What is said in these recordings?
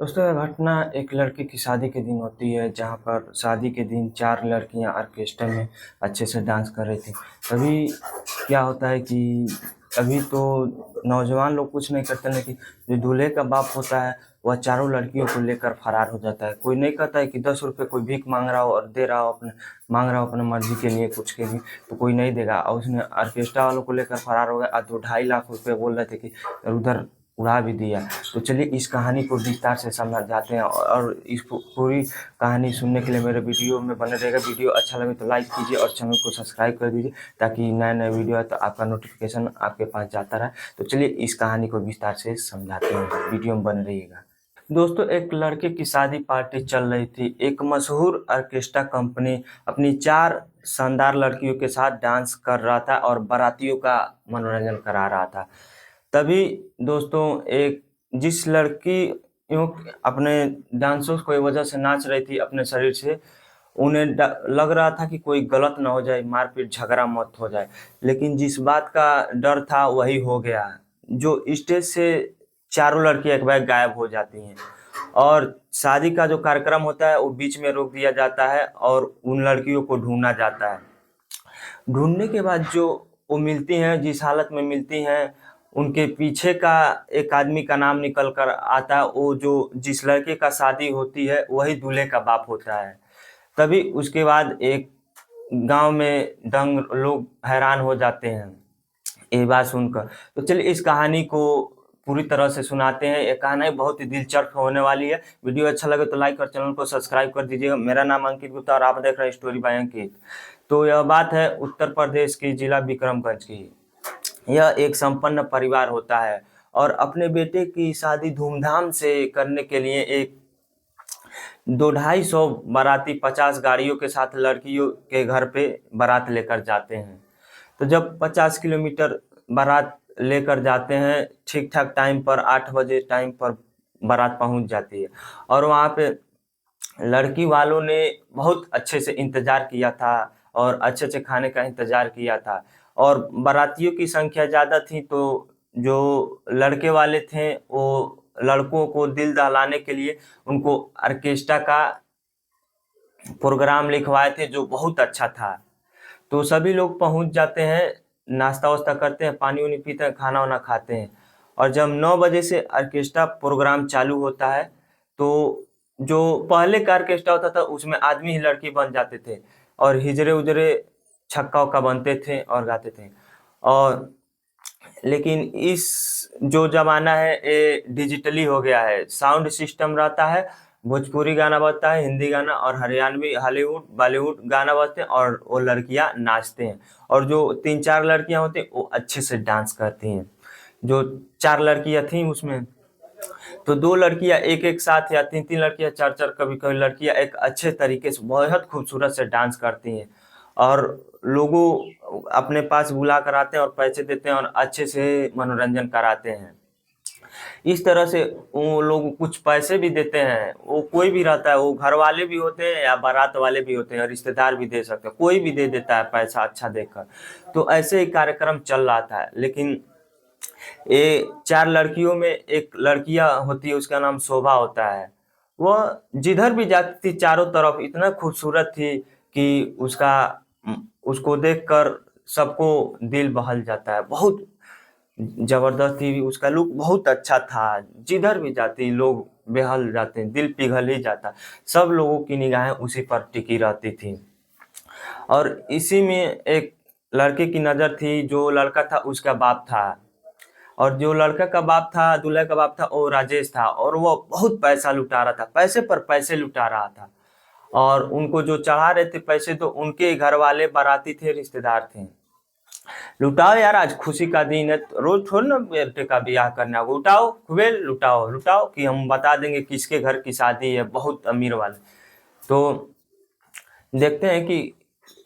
दोस्तों यह घटना एक लड़के की शादी के दिन होती है, जहाँ पर शादी के दिन 4 लड़कियां ऑर्केस्ट्रा में अच्छे से डांस कर रही थी। तभी क्या होता है कि अभी तो नौजवान लोग कुछ नहीं करते, लेकिन जो दूल्हे का बाप होता है वह चारों लड़कियों को लेकर फरार हो जाता है। कोई नहीं कहता है कि 10 रुपये कोई भीख मांग रहा हो और दे रहा हो, मांग रहा हो अपने मर्जी के लिए, कुछ के लिए, तो कोई नहीं देगा। और उसने ऑर्केस्ट्रा वालों को लेकर फरार हो गया और 2-2.5 लाख रुपये बोल रहे थे कि उधर उड़ा भी दिया। तो चलिए इस कहानी को विस्तार से समझाते हैं, और इस पूरी कहानी सुनने के लिए मेरे वीडियो में बने रहेगा। वीडियो अच्छा लगे तो लाइक कीजिए और चैनल को सब्सक्राइब कर दीजिए, ताकि नए नए वीडियो आए तो आपका नोटिफिकेशन आपके पास जाता रहे। तो चलिए इस कहानी को विस्तार से समझाते हैं, वीडियो में बने रहिएगा। दोस्तों एक लड़के की शादी पार्टी चल रही थी। एक मशहूर ऑर्केस्ट्रा कंपनी अपनी 4 शानदार लड़कियों के साथ डांस कर रहा था और बारातियों का मनोरंजन करा रहा था। तभी दोस्तों एक जिस लड़की अपने डांसर्स की वजह से नाच रही थी अपने शरीर से, उन्हें लग रहा था कि कोई गलत ना हो जाए, मारपीट झगड़ा मत हो जाए। लेकिन जिस बात का डर था वही हो गया। जो स्टेज से चारों लड़कियां एक बार गायब हो जाती हैं, और शादी का जो कार्यक्रम होता है वो बीच में रोक दिया जाता है और उन लड़कियों को ढूंढना जाता है। ढूंढने के बाद जो वो मिलती हैं, जिस हालत में मिलती हैं, उनके पीछे का एक आदमी का नाम निकल कर आता है। वो जो जिस लड़के का शादी होती है वही दूल्हे का बाप होता है। तभी उसके बाद एक गांव में दंग लोग हैरान हो जाते हैं ये बात सुनकर। तो चलिए इस कहानी को पूरी तरह से सुनाते हैं। ये कहानी बहुत ही दिलचस्प होने वाली है। वीडियो अच्छा लगे तो लाइक और चैनल को सब्सक्राइब कर दीजिएगा। मेरा नाम अंकित गुप्ता और आप देख रहे हैं स्टोरी बाय अंकित। तो यह बात है उत्तर प्रदेश की जिला विक्रमगंज की। यह एक संपन्न परिवार होता है और अपने बेटे की शादी धूमधाम से करने के लिए एक 2-250 बाराती 50 गाड़ियों के साथ लड़कियों के घर पे बारात लेकर जाते हैं। तो जब 50 किलोमीटर बारात लेकर जाते हैं, ठीक ठाक टाइम पर 8 बजे टाइम पर बारात पहुंच जाती है। और वहाँ पे लड़की वालों ने बहुत अच्छे से इंतजार किया था और अच्छे अच्छे खाने का इंतजार किया था। और बारातियों की संख्या ज़्यादा थी, तो जो लड़के वाले थे वो लड़कों को दिल दहलाने के लिए उनको ऑर्केस्ट्रा का प्रोग्राम लिखवाए थे, जो बहुत अच्छा था। तो सभी लोग पहुंच जाते हैं, नाश्ता वास्ता करते हैं, पानी वानी पीते हैं, खाना वाना खाते हैं। और जब 9 बजे से ऑर्केस्ट्रा प्रोग्राम चालू होता है, तो जो पहले का ऑर्केस्ट्रा होता था उसमें आदमी ही लड़की बन जाते थे और हिजरे उजरे छक्का उक्का बनते थे और गाते थे। और लेकिन इस जो जमाना है ये डिजिटली हो गया है। साउंड सिस्टम रहता है, भोजपुरी गाना बजता है, हिंदी गाना और हरियाणवी हॉलीवुड बॉलीवुड गाना बजते हैं और वो लड़कियां नाचते हैं। और जो 3-4 लड़कियां होती हैं वो अच्छे से डांस करती हैं। जो 4 लड़कियां थी उसमें, तो 2 लड़कियां एक एक साथ या 3-3 लड़कियां 4-4 कभी कभी लड़कियां एक अच्छे तरीके से बहुत खूबसूरत से डांस करती हैं। और लोगों अपने पास बुला कर आते हैं और पैसे देते हैं और अच्छे से मनोरंजन कराते हैं। इस तरह से वो लोग कुछ पैसे भी देते हैं। वो कोई भी रहता है, वो घर वाले भी होते हैं या बारात वाले भी होते हैं, रिश्तेदार भी दे सकते हैं, कोई भी दे देता है पैसा अच्छा देकर। तो ऐसे ही कार्यक्रम चल रहा था। लेकिन ये 4 लड़कियों में एक लड़कियां होती है, उसका नाम शोभा होता है। वह जिधर भी जाती थी चारों तरफ इतना खूबसूरत थी कि उसको देखकर सबको दिल बहल जाता है। बहुत जबरदस्त थी, उसका लुक बहुत अच्छा था। जिधर भी जाती लोग बेहल जाते हैं, दिल पिघल ही जाता। सब लोगों की निगाहें उसी पर टिकी रहती थी। और इसी में एक लड़के की नज़र थी। जो लड़का था उसका बाप था, और जो लड़का का बाप था, दूल्हे का बाप था, वो राजेश था। और वो बहुत पैसा लुटा रहा था, पैसे पर पैसे लुटा रहा था। और उनको जो चढ़ा रहे थे पैसे, तो उनके घर वाले बाराती थे, रिश्तेदार थे। लुटाओ यार, आज खुशी का दिन है, रोज थोड़ी ना बेटे का ब्याह करना होगा। उठाओ खूबे लुटाओ लुटाओ, कि हम बता देंगे किसके घर की शादी है, बहुत अमीर वाले। तो देखते हैं कि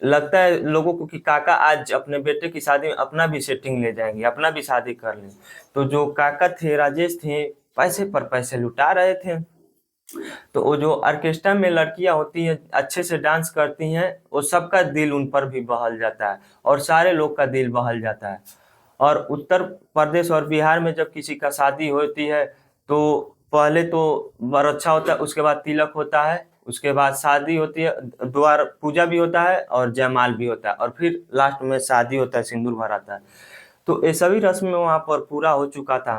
लगता है लोगों को कि काका आज अपने बेटे की शादी में अपना भी सेटिंग ले जाएंगे, अपना भी शादी कर लें। तो जो काका थे, राजेश थे, पैसे पर पैसे लुटा रहे थे। तो वो जो ऑर्केस्ट्रा में लड़कियां होती हैं, अच्छे से डांस करती हैं, वो सबका दिल उन पर भी बहल जाता है और सारे लोग का दिल बहल जाता है। और उत्तर प्रदेश और बिहार में जब किसी का शादी होती है, तो पहले तो बरच्छा होता है, उसके बाद तिलक होता है, उसके बाद शादी होती है, द्वार पूजा भी होता है और जयमाल भी होता है, और फिर लास्ट में शादी होता है, सिंदूर भराता है। तो ये सभी रस्में वहाँ पर पूरा हो चुका था।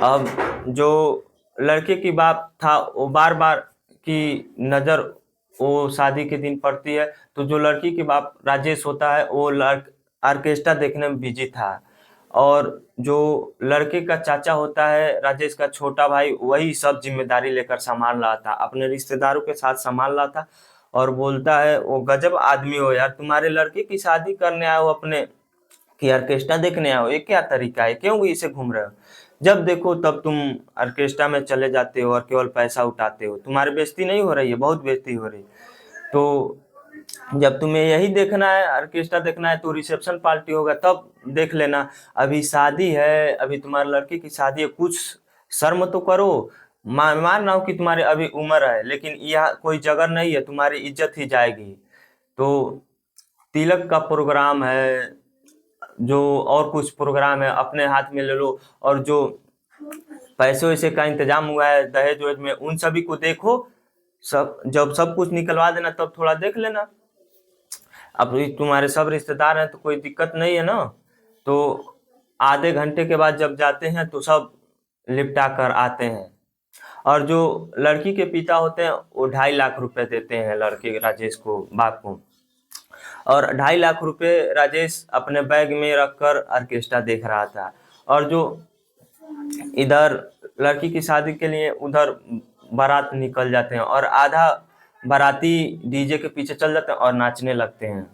अब जो लड़के की बाप था वो बार बार की नज़र वो शादी के दिन पड़ती है, तो जो लड़की के बाप राजेश होता है वो ऑर्केस्ट्रा देखने में बिजी था, और जो लड़के का चाचा होता है राजेश का छोटा भाई, वही सब जिम्मेदारी लेकर संभाल रहा था, अपने रिश्तेदारों के साथ संभाल रहा था। और बोलता है, वो गजब आदमी हो यार, तुम्हारे लड़के की शादी करने आए हो अपने कि ऑर्केस्ट्रा देखने आओ, ये क्या तरीका है, क्यों इसे घूम रहे हो? जब देखो तब तुम ऑर्केस्ट्रा में चले जाते हो और केवल पैसा उठाते हो, तुम्हारी बेइज्जती नहीं हो रही है? बहुत बेइज्जती हो रही है। तो जब तुम्हें यही देखना है, ऑर्केस्ट्रा देखना है, तो रिसेप्शन पार्टी होगा तब देख लेना, अभी शादी है, अभी तुम्हारे लड़के की शादी है, कुछ शर्म तो करो। मान रहा हूँ कि तुम्हारी अभी उम्र है, लेकिन यह कोई जगह नहीं है, तुम्हारी इज्जत ही जाएगी। तो तिलक का प्रोग्राम है, जो और कुछ प्रोग्राम है अपने हाथ में ले लो, और जो पैसे वैसे का इंतजाम हुआ है दहेज वहेज में, उन सभी को देखो। सब जब सब कुछ निकलवा देना तब थोड़ा देख लेना। अब ये तुम्हारे सब रिश्तेदार हैं तो कोई दिक्कत नहीं है ना। तो आधे घंटे के बाद जब जाते हैं तो सब लिपटा कर आते हैं, और जो लड़की के पिता होते हैं वो 2.5 लाख रुपए देते हैं लड़के राजेश को, बाप को, और 2.5 लाख रुपए राजेश अपने बैग में रखकर ऑर्केस्ट्रा देख रहा था। और जो इधर लड़की की शादी के लिए उधर बारात निकल जाते हैं, और आधा बाराती डीजे के पीछे चल जाते हैं और नाचने लगते हैं।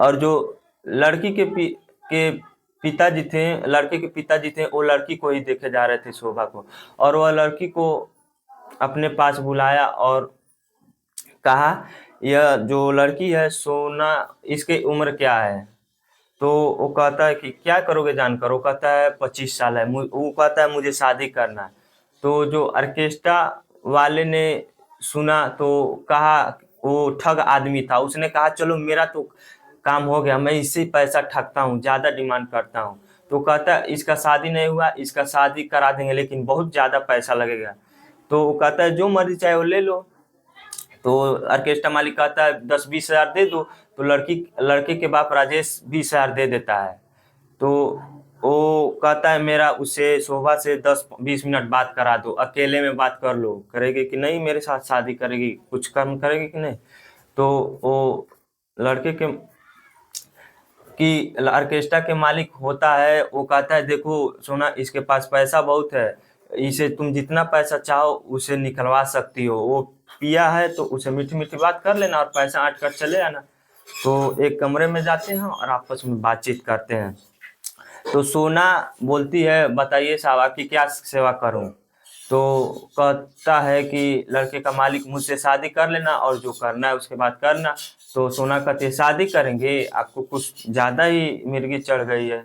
और जो लड़की के पिताजी थे, लड़के के पिताजी थे, वो लड़की को ही देखे जा रहे थे, शोभा को, और वह लड़की को अपने पास बुलाया और कहा, यह जो लड़की है सोना, इसकी उम्र क्या है? तो वो कहता है कि क्या करोगे जानकर? वो कहता है 25 साल है। वो कहता है मुझे शादी करना है। तो जो ऑर्केस्ट्रा वाले ने सुना तो कहा, वो ठग आदमी था, उसने कहा चलो मेरा तो काम हो गया, मैं इससे पैसा ठगता हूँ, ज़्यादा डिमांड करता हूँ। तो कहता है इसका शादी नहीं हुआ, इसका शादी करा देंगे लेकिन बहुत ज़्यादा पैसा लगेगा। तो वो कहता है जो मर्जी चाहे वो ले लो। तो ऑर्केस्ट्रा मालिक कहता है 10-20 हज़ार दे दो। तो लड़के के बाप राजेश 20 हज़ार दे देता है। तो वो कहता है मेरा उसे शोभा से 10-20 मिनट बात करा दो, अकेले में बात कर लो, करेगी कि नहीं मेरे साथ शादी करेगी, कुछ कर्म करेगी कि नहीं? तो वो लड़के की ऑर्केस्ट्रा के मालिक होता है, वो कहता है देखो सोना, इसके पास पैसा बहुत है, इसे तुम जितना पैसा चाहो उसे निकलवा सकती हो, वो पिया है तो उसे मीठी मीठी बात कर लेना और पैसा आट कर चले आना। तो एक कमरे में जाते हैं और आपस में बातचीत करते हैं। तो सोना बोलती है बताइए साहब आपकी क्या सेवा करूं? तो कहता है कि लड़के का मालिक मुझसे शादी कर लेना और जो करना है उसके बाद करना। तो सोना कहती है शादी करेंगे, आपको कुछ ज़्यादा ही मिर्गी चढ़ गई है।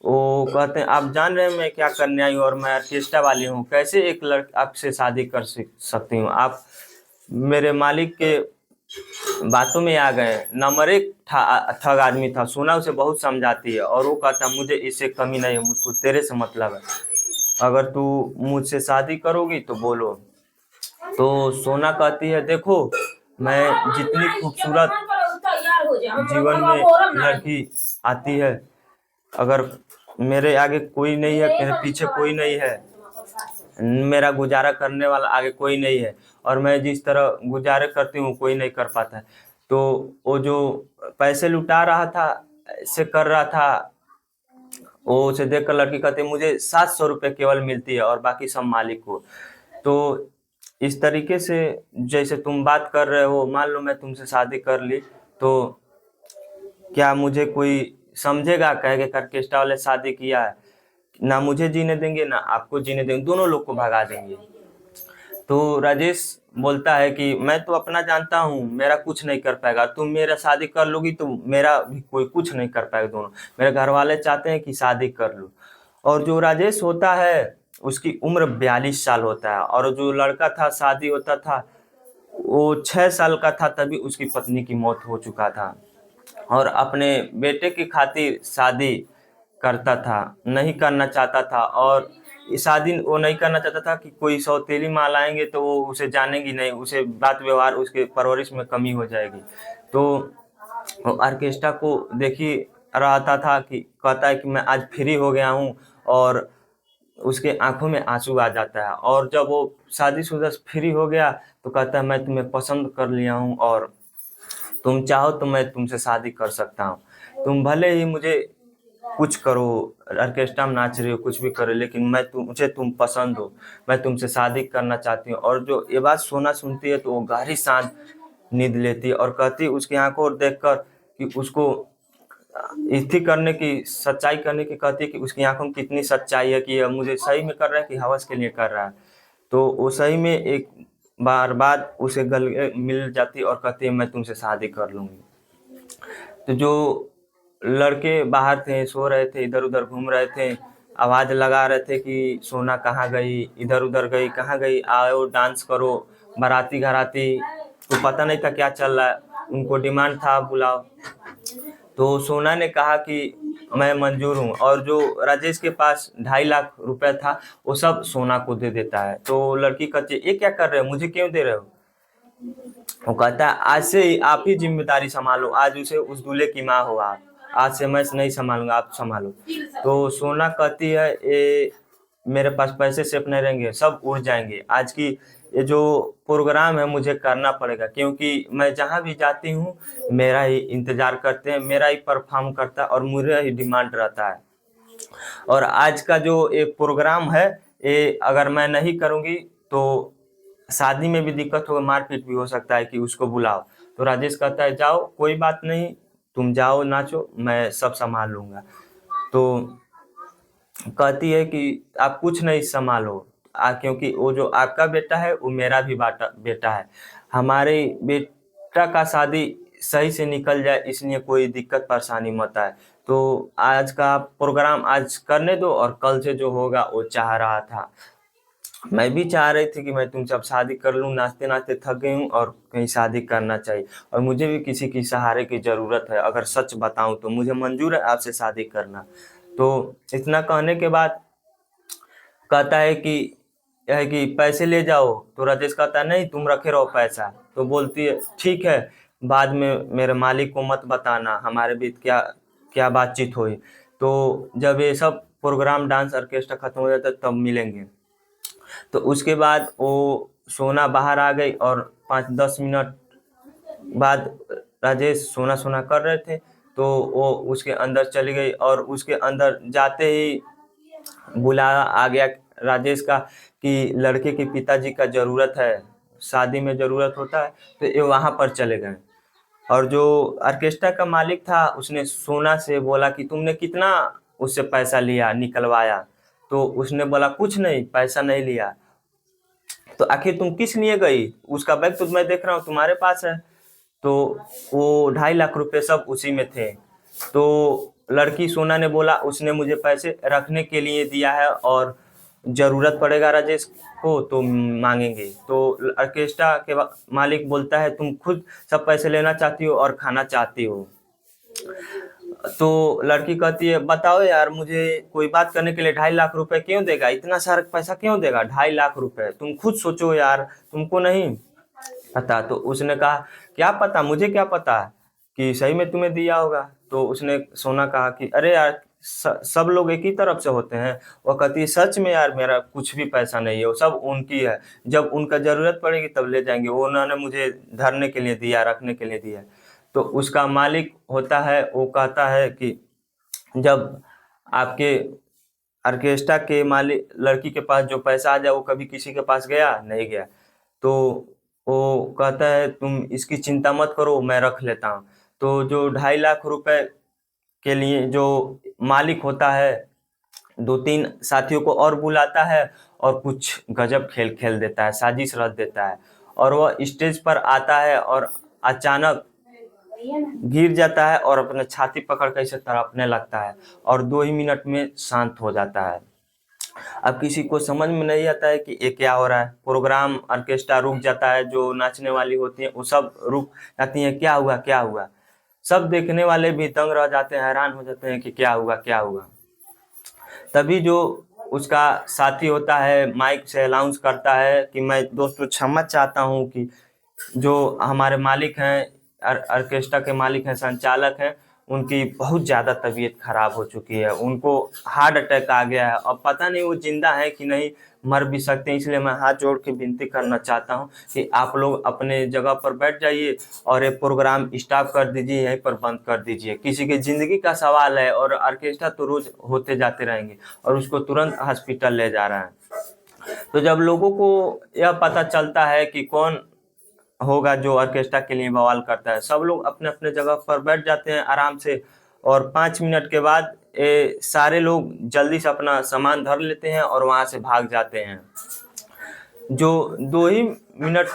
वो कहते हैं आप जान रहे हैं मैं क्या करने आई हूँ, और मैं ऑर्केस्ट्रा वाली हूँ, कैसे एक लड़का आपसे शादी कर सकती हूँ? आप मेरे मालिक के बातों में आ गए। नंबर एक ठग आदमी था। सोना उसे बहुत समझाती है और वो कहता मुझे इससे कमी नहीं है, मुझको तेरे से मतलब है, अगर तू मुझसे शादी करोगी तो बोलो। तो सोना कहती है देखो मैं जितनी खूबसूरत जीवन में लड़की आती है, अगर मेरे आगे कोई नहीं है, मेरे पीछे कोई नहीं है, मेरा गुजारा करने वाला आगे कोई नहीं है, और मैं जिस तरह गुजारे करती हूँ कोई नहीं कर पाता है। तो वो जो पैसे लुटा रहा था, ऐसे कर रहा था, वो उसे देखकर लड़की कहती है मुझे 700 रुपये केवल मिलती है और बाकी सब मालिक को। तो इस तरीके से जैसे तुम बात कर रहे हो, मान लो मैं तुमसे शादी कर ली, तो क्या मुझे कोई समझेगा, कहेगा कि ऑर्केस्ट्रा वाले शादी किया है? ना मुझे जीने देंगे ना आपको जीने देंगे, दोनों लोग को भगा देंगे। तो राजेश बोलता है कि मैं तो अपना जानता हूँ, मेरा कुछ नहीं कर पाएगा, तुम मेरा शादी कर लोगी तो मेरा भी कोई कुछ नहीं कर पाएगा, दोनों मेरे घर वाले चाहते हैं कि शादी कर लो। और जो राजेश होता है उसकी उम्र 42 साल होता है, और जो लड़का था शादी होता था वो 6 साल का था तभी उसकी पत्नी की मौत हो चुका था, और अपने बेटे की खातिर शादी करता था, नहीं करना चाहता था। और शादी वो नहीं करना चाहता था कि कोई सौतेली माँ लाएंगे तो वो उसे जानेंगी नहीं, उसे बात व्यवहार उसके परवरिश में कमी हो जाएगी। तो ऑर्केस्ट्रा को देखी रहता था कि कहता है कि मैं आज फ्री हो गया हूँ, और उसके आंखों में आंसू आ जाता है। और जब वो शादीशुदा फ्री हो गया तो कहता है मैं तुम्हें पसंद कर लिया हूँ, और तुम चाहो तो मैं तुमसे शादी कर सकता हूँ। तुम भले ही मुझे कुछ करो, ऑर्केस्ट्रा में नाच रही हो, कुछ भी करो, लेकिन मुझे तुम पसंद हो, मैं तुमसे शादी करना चाहती हूँ। और जो ये बात सोना सुनती है तो वो गहरी सांस नींद लेती है और कहती उसकी आंखों और देखकर कि उसको इसी करने की सच्चाई करने की कहती है कि उसकी आंखों में कितनी सच्चाई है कि ये मुझे सही में कर रहा है कि हवस के लिए कर रहा है। तो वो सही में एक बार बाद उसे गले मिल जाती है और कहती है मैं तुमसे शादी कर लूंगी। तो जो लड़के बाहर थे, सो रहे थे, इधर उधर घूम रहे थे, आवाज लगा रहे थे कि सोना कहाँ गई, इधर उधर गई, कहाँ गई, आओ डांस करो, बाराती घराती। तो पता नहीं था क्या चल रहा है, उनको डिमांड था बुलाओ। तो सोना ने कहा कि मैं मंजूर हूँ, और जो राजेश के पास 2.5 लाख रुपए था वो सब सोना को दे देता है। तो लड़की कहती है ये क्या कर रहे हो, मुझे क्यों दे रहे हो? वो कहता है आज से ही आप ही जिम्मेदारी संभालो, आज उसे उस दूल्हे की माँ हो आप, आज से मैं नहीं संभालूंगा, आप संभालो। तो सोना कहती है ये मेरे पास पैसे सेफ नहीं रहेंगे, सब उड़ जाएंगे, आज की ये जो प्रोग्राम है मुझे करना पड़ेगा, क्योंकि मैं जहाँ भी जाती हूँ मेरा ही इंतजार करते हैं, मेरा ही परफॉर्म करता है और मेरा ही डिमांड रहता है। और आज का जो एक प्रोग्राम है ये अगर मैं नहीं करूँगी तो शादी में भी दिक्कत होगा, मारपीट भी हो सकता है कि उसको बुलाओ। तो राजेश कहता है जाओ कोई बात नहीं, तुम जाओ नाचो, मैं सब संभाल लूंगा। तो कहती है कि आप कुछ नहीं संभालो, क्योंकि वो जो आपका बेटा है वो मेरा भी बेटा है, हमारे बेटा का शादी सही से निकल जाए इसलिए कोई दिक्कत परेशानी मत आए। तो आज का प्रोग्राम आज करने दो और कल से जो होगा वो चाह रहा था। मैं भी चाह रही थी कि मैं तुमसे अब शादी कर लूँ, नाचते नाचते थक गई हूँ और कहीं शादी करना चाहिए, और मुझे भी किसी की सहारे की ज़रूरत है, अगर सच बताऊँ तो मुझे मंजूर है आपसे शादी करना। तो इतना कहने के बाद कहता है कि यह है कि पैसे ले जाओ। तो राजेश कहता है नहीं तुम रखे रहो पैसा। तो बोलती है ठीक है, बाद में मेरे मालिक को मत बताना हमारे बीच क्या क्या बातचीत हुई। तो जब ये सब प्रोग्राम डांस ऑर्केस्ट्रा खत्म हो जाता है तब मिलेंगे। तो उसके बाद वो सोना बाहर आ गई और 5-10 मिनट बाद राजेश सोना सोना कर रहे थे तो वो उसके अंदर चली गई, और उसके अंदर जाते ही बुलाया आ गया राजेश का कि लड़के के पिताजी का ज़रूरत है, शादी में ज़रूरत होता है। तो ये वहाँ पर चले गए, और जो ऑर्केस्ट्रा का मालिक था उसने सोना से बोला कि तुमने कितना उससे पैसा लिया निकलवाया। तो उसने बोला कुछ नहीं, पैसा नहीं लिया। तो आखिर तुम किस लिए गई, उसका बैग तो मैं देख रहा हूँ तुम्हारे पास है। तो वो 2.5 लाख रुपए सब उसी में थे। तो लड़की सोना ने बोला उसने मुझे पैसे रखने के लिए दिया है, और जरूरत पड़ेगा राजेश को तो मांगेंगे। तो ऑर्केस्ट्रा के मालिक बोलता है तुम खुद सब पैसे लेना चाहती हो और खाना चाहती हो। तो लड़की कहती है बताओ यार, मुझे कोई बात करने के लिए 2.5 लाख रुपए क्यों देगा, इतना सारा पैसा क्यों देगा, 2.5 लाख रुपए, तुम खुद सोचो यार, तुमको नहीं पता। तो उसने कहा क्या पता, मुझे क्या पता कि सही में तुम्हें दिया होगा। तो उसने सोना कहा कि अरे यार सब लोग एक ही तरफ से होते हैं। वो कहती है सच में यार मेरा कुछ भी पैसा नहीं है, वो सब उनकी है, जब उनका जरूरत पड़ेगी तब ले जाएंगे, वो उन्होंने मुझे धरने के लिए दिया, रखने के लिए दिया। तो उसका मालिक होता है वो कहता है कि जब आपके ऑर्केस्ट्रा के मालिक लड़की के पास जो पैसा आ जाए वो कभी किसी के पास गया नहीं गया। तो वो कहता है तुम इसकी चिंता मत करो मैं रख लेता हूँ। तो जो 2.5 लाख रुपए के लिए जो मालिक होता है 2-3 साथियों को और बुलाता है और कुछ गजब खेल खेल देता है, साजिश रच देता है, और वह स्टेज पर आता है और अचानक गिर जाता है और अपने छाती पकड़ कर इसे तड़पने लगता है, और 2 ही मिनट में शांत हो जाता है। अब किसी को समझ में नहीं आता है कि ये क्या हो रहा है, प्रोग्राम ऑर्केस्ट्रा रुक जाता है, जो नाचने वाली होती है वो सब रुक जाती हैं, क्या हुआ क्या हुआ। सब देखने वाले भी दंग रह जाते हैं, हैरान हो जाते हैं कि क्या हुआ क्या हुआ। तभी जो उसका साथी होता है माइक से अनाउंस करता है कि मैं दोस्तों क्षमा चाहता हूँ कि जो हमारे मालिक हैं, ऑर्केस्ट्रा के मालिक हैं, संचालक हैं, उनकी बहुत ज़्यादा तबीयत खराब हो चुकी है, उनको हार्ट अटैक आ गया है। अब पता नहीं वो जिंदा है कि नहीं, मर भी सकते हैं। इसलिए मैं हाथ जोड़ के विनती करना चाहता हूँ कि आप लोग अपने जगह पर बैठ जाइए और ये प्रोग्राम स्टॉप कर दीजिए, यहीं पर बंद कर दीजिए। किसी की ज़िंदगी का सवाल है और ऑर्केस्ट्रा तो रोज़ होते जाते रहेंगे और उसको तुरंत हॉस्पिटल ले जा रहा है। तो जब लोगों को यह पता चलता है कि कौन होगा जो ऑर्केस्ट्रा के लिए बवाल करता है, सब लोग अपने अपने जगह पर बैठ जाते हैं आराम से। और 5 मिनट के बाद सारे लोग जल्दी से अपना सामान धर लेते हैं और वहां से भाग जाते हैं। जो 2 ही मिनट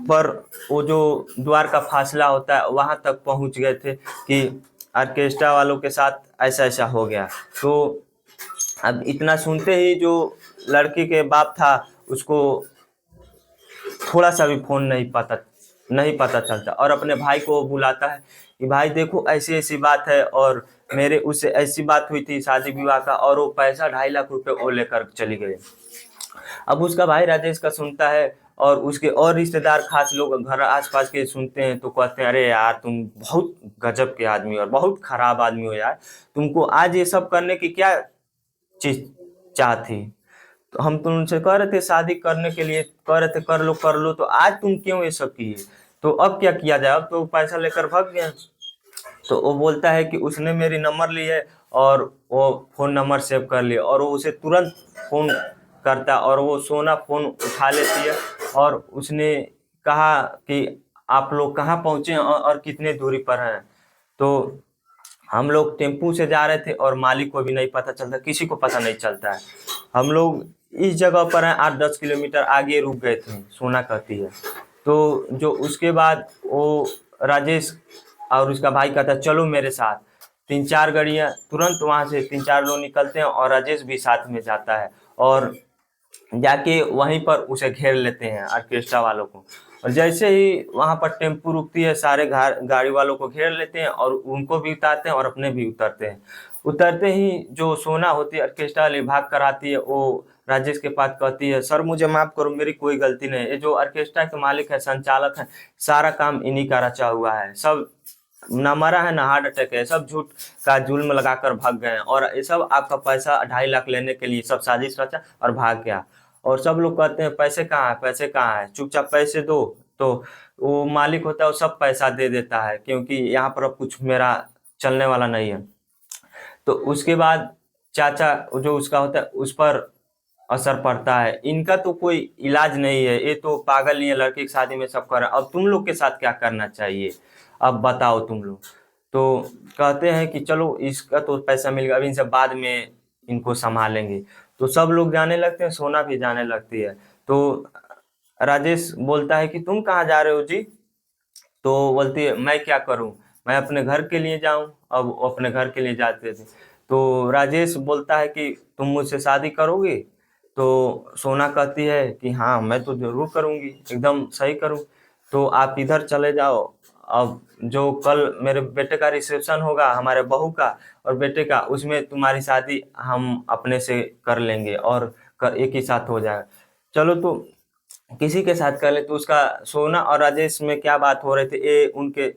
पर वो जो द्वार का फासला होता है वहां तक पहुंच गए थे कि ऑर्केस्ट्रा वालों के साथ ऐसा ऐसा हो गया। तो अब इतना सुनते ही जो लड़की के बाप था उसको थोड़ा सा भी फोन नहीं पता चलता और अपने भाई को बुलाता है कि भाई देखो ऐसी ऐसी बात है और मेरे उससे ऐसी बात हुई थी शादी विवाह का और वो पैसा 2.5 लाख रुपए वो लेकर चली गई। अब उसका भाई राजेश का सुनता है और उसके और रिश्तेदार खास लोग घर आसपास के सुनते हैं तो कहते हैं अरे यार तुम बहुत गजब के आदमी और बहुत खराब आदमी हो यार, तुमको आज ये सब करने की क्या चीज चाह थी? तो हम तो उनसे कह रहे थे शादी करने के लिए, कह रहे थे कर लो, तो आज तुम क्यों ये सब किए? तो अब क्या किया जाए, अब तो पैसा लेकर भाग गया। तो वो बोलता है कि उसने मेरी नंबर ली है और वो फ़ोन नंबर सेव कर लिया और वो उसे तुरंत फ़ोन करता और वो सोना फ़ोन उठा लेती है और उसने कहा कि आप लोग कहाँ पहुँचे हैं और कितने दूरी पर हैं? तो हम लोग टेम्पू से जा रहे थे और मालिक को भी नहीं पता चलता, किसी को पता नहीं चलता है। हम लोग इस जगह पर हैं, 8-10 किलोमीटर आगे रुक गए थे, सोना कहती है। तो जो उसके बाद वो राजेश और उसका भाई कहता है चलो मेरे साथ। 3-4 गाड़ियाँ तुरंत वहाँ से 3-4 लोग निकलते हैं और राजेश भी साथ में जाता है और जाके वहीं पर उसे घेर लेते हैं ऑर्केस्ट्रा वालों को। और जैसे ही वहाँ पर टेम्पू रुकती है सारे गाड़ी वालों को घेर लेते हैं और उनको भी उतारते हैं और अपने भी उतरते हैं। उतरते ही जो सोना होती है ऑर्केस्ट्रा वाली भाग कर आती है, वो राजेश के पास कहती है सर मुझे माफ़ करो, मेरी कोई गलती नहीं है, ये जो ऑर्केस्ट्रा के मालिक है, संचालक है, सारा काम इन्हीं का रचा हुआ है, सब ना मरा है ना हार्ट अटैक है, सब झूठ का जुल्म लगाकर भाग गए हैं और ये सब आपका पैसा 2.5 लाख लेने के लिए सब साजिश रचा और भाग गया। और सब लोग कहते हैं पैसे कहाँ है, पैसे कहाँ है, चुपचाप पैसे दो। तो वो मालिक होता है वो सब पैसा दे देता है क्योंकि यहाँ पर अब कुछ मेरा चलने वाला नहीं है। तो उसके बाद चाचा जो उसका होता है उस पर असर पड़ता है, इनका तो कोई इलाज नहीं है, ये तो पागल ही है, लड़की की शादी में सब कर रहा है, अब तुम लोग के साथ क्या करना चाहिए, अब बताओ तुम लोग। तो कहते हैं कि चलो इसका तो पैसा मिल गया, अब इनसे बाद में इनको संभालेंगे। तो सब लोग जाने लगते हैं, सोना भी जाने लगती है। तो राजेश बोलता है कि तुम कहाँ जा रहे हो जी? तो बोलती है मैं क्या करूं, मैं अपने घर के लिए जाऊं। अब वो अपने घर के लिए जाते थे। तो राजेश बोलता है कि तुम मुझसे शादी करोगे? तो सोना कहती है कि हाँ मैं तो जरूर करूंगी, एकदम सही करूँ। तो आप इधर चले जाओ, अब जो कल मेरे बेटे का रिसेप्शन होगा, हमारे बहू का और बेटे का, उसमें तुम्हारी शादी हम अपने से कर लेंगे और एक ही साथ हो जाएगा। चलो तो किसी के साथ कर ले। तो उसका सोना और राजेश में क्या बात हो रहे थे, ये उनके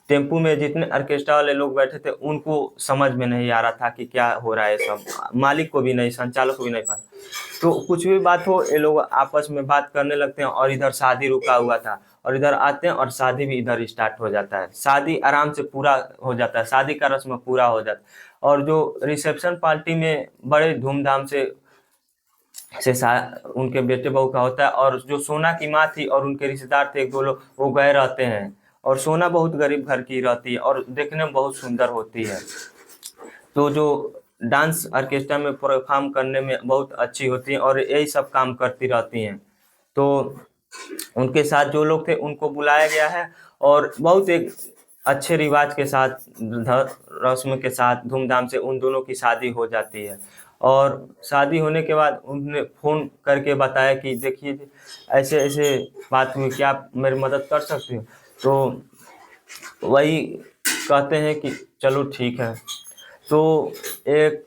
टेम्पू में जितने ऑर्केस्ट्रा वाले लोग बैठे थे उनको समझ में नहीं आ रहा था कि क्या हो रहा है, सब मालिक को भी नहीं, संचालक को भी नहीं पता। तो कुछ भी बात हो ये लोग आपस में बात करने लगते हैं और इधर शादी रुका हुआ था और इधर आते हैं और शादी भी इधर स्टार्ट हो जाता है, शादी आराम से पूरा हो जाता है, शादी का रस्म पूरा हो जाता है। और जो रिसेप्शन पार्टी में बड़े धूमधाम से उनके बेटे बहू का होता है और जो सोना की माँ थी और उनके रिश्तेदार थे 1-2 लोग वो गए रहते हैं। और सोना बहुत गरीब घर की रहती है और देखने में बहुत सुंदर होती है, तो जो डांस ऑर्केस्ट्रा में परफॉर्म करने में बहुत अच्छी होती हैं और यही सब काम करती रहती हैं। तो उनके साथ जो लोग थे उनको बुलाया गया है और बहुत एक अच्छे रिवाज के साथ, रस्म के साथ धूमधाम से उन दोनों की शादी हो जाती है। और शादी होने के बाद उन्होंने फ़ोन करके बताया कि देखिए ऐसे ऐसे बात हुई, क्या आप मेरी मदद कर सकते हो? तो वही कहते हैं कि चलो ठीक है। तो एक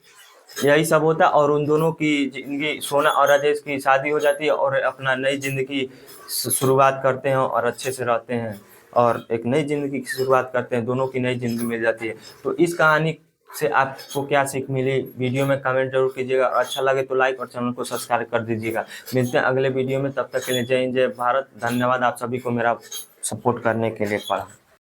यही सब होता है। और उन दोनों की जिंदगी, सोना और राजेश की शादी हो जाती है और अपना नई जिंदगी शुरुआत करते हैं और अच्छे से रहते हैं और एक नई जिंदगी की शुरुआत करते हैं, दोनों की नई जिंदगी मिल जाती है। तो इस कहानी से आपको क्या सीख मिली, वीडियो में कमेंट जरूर कीजिएगा। अच्छा लगे तो लाइक और चैनल को सब्सक्राइब कर दीजिएगा। मिलते हैं अगले वीडियो में, तब तक के लिए जय हिंद जय भारत। धन्यवाद आप सभी को मेरा सपोर्ट करने के लिए पड़ा।